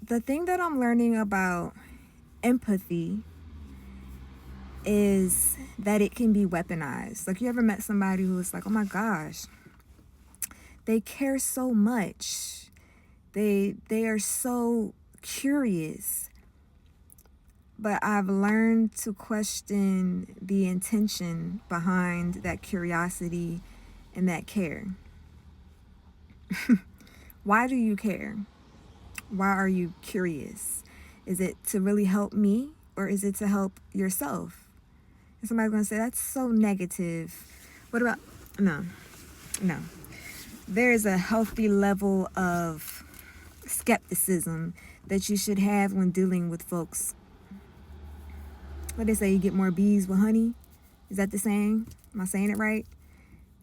The thing that I'm learning about empathy is that it can be weaponized. Like, you ever met somebody who was like, oh my gosh, they care so much. They are so curious. But I've learned to question the intention behind that curiosity and that care. Why do you care? Why are you curious? Is it to really help me, or is it to help yourself? And somebody's going to say, that's so negative. What about, no. There is a healthy level of skepticism that you should have when dealing with folks. What they say, you get more bees with honey. Is that the saying? Am I saying it right?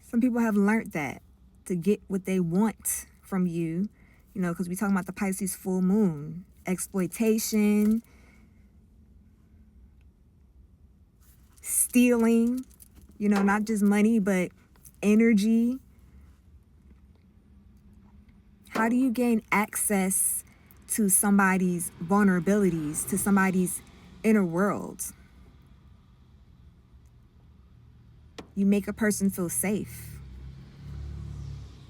Some people have learned that to get what they want from you, because we're talking about the Pisces full moon. Exploitation, stealing, not just money, but energy. How do you gain access to somebody's vulnerabilities, to somebody's inner world? You make a person feel safe.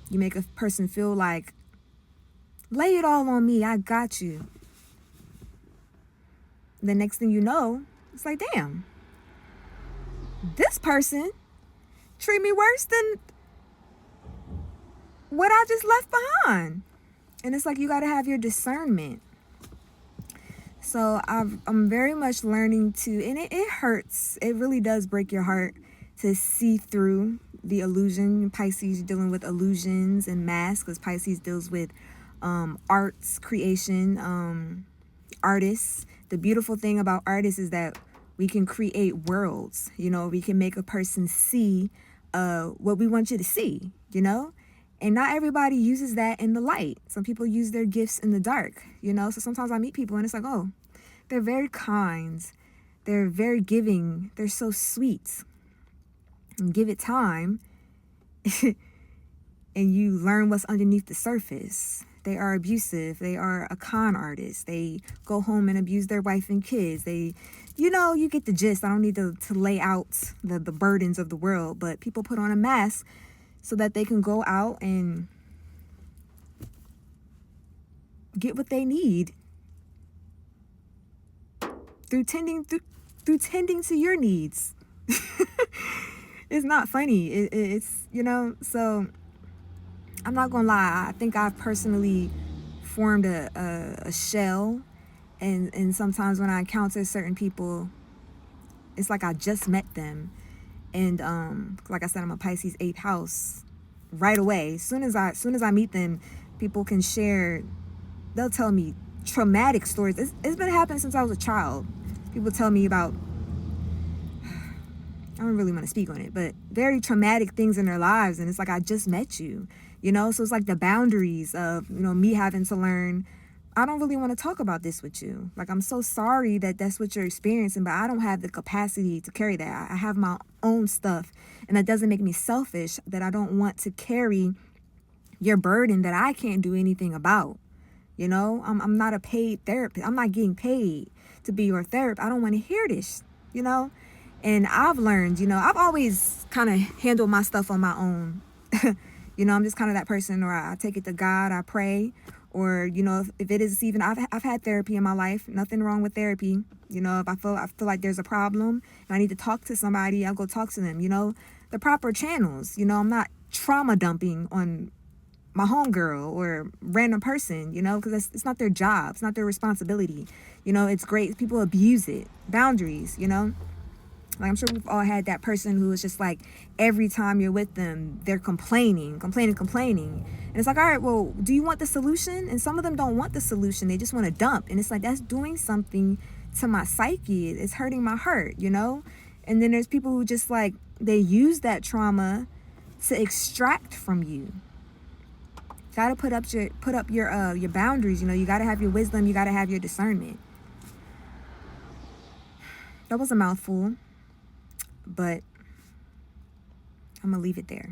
You make a person feel like, lay it all on me, I got you. The next thing you know, it's like, damn, this person treat me worse than what I just left behind. And it's like, you got to have your discernment. So I'm very much learning to, and it hurts. It really does break your heart to see through the illusion. Pisces dealing with illusions and masks, because Pisces deals with arts, creation, artists. The beautiful thing about artists is that we can create worlds. We can make a person see what we want you to see, And not everybody uses that in the light. Some people use their gifts in the dark, So sometimes I meet people and it's like, oh, they're very kind. They're very giving. They're so sweet. And give it time and you learn what's underneath the surface. They are abusive. They are a con artist. They go home and abuse their wife and kids. You get the gist. I don't need to lay out the burdens of the world, but people put on a mask so that they can go out and get what they need through tending to your needs. It's not funny. It's so I'm not gonna lie. I think I've personally formed a shell, and sometimes when I encounter certain people, it's like I just met them. And like I said, I'm a Pisces 8th house. Right away, as soon as I meet them, people can share. They'll tell me traumatic stories. It's been happening since I was a child. People tell me about, I don't really want to speak on it, but very traumatic things in their lives, and it's like, I just met you, So it's like the boundaries of me having to learn. I don't really want to talk about this with you. Like, I'm so sorry that that's what you're experiencing, but I don't have the capacity to carry that. I have my own stuff, and that doesn't make me selfish, that I don't want to carry your burden that I can't do anything about. I'm not a paid therapist. I'm not getting paid to be your therapist. I don't want to hear this, And I've learned, I've always kind of handled my stuff on my own. I'm just kind of that person, or I take it to God, I pray. Or, if it is even, I've had therapy in my life, nothing wrong with therapy. If I feel like there's a problem and I need to talk to somebody, I'll go talk to them, the proper channels. I'm not trauma dumping on my homegirl or random person, because it's not their job. It's not their responsibility. It's great. People abuse it. Boundaries, Like, I'm sure we've all had that person who is just like, every time you're with them, they're complaining. And it's like, all right, well, do you want the solution? And some of them don't want the solution. They just want to dump. And it's like, that's doing something to my psyche. It's hurting my heart, And then there's people who just like, they use that trauma to extract from you. Got to put up your boundaries. You got to have your wisdom. You got to have your discernment. That was a mouthful. But I'm going to leave it there.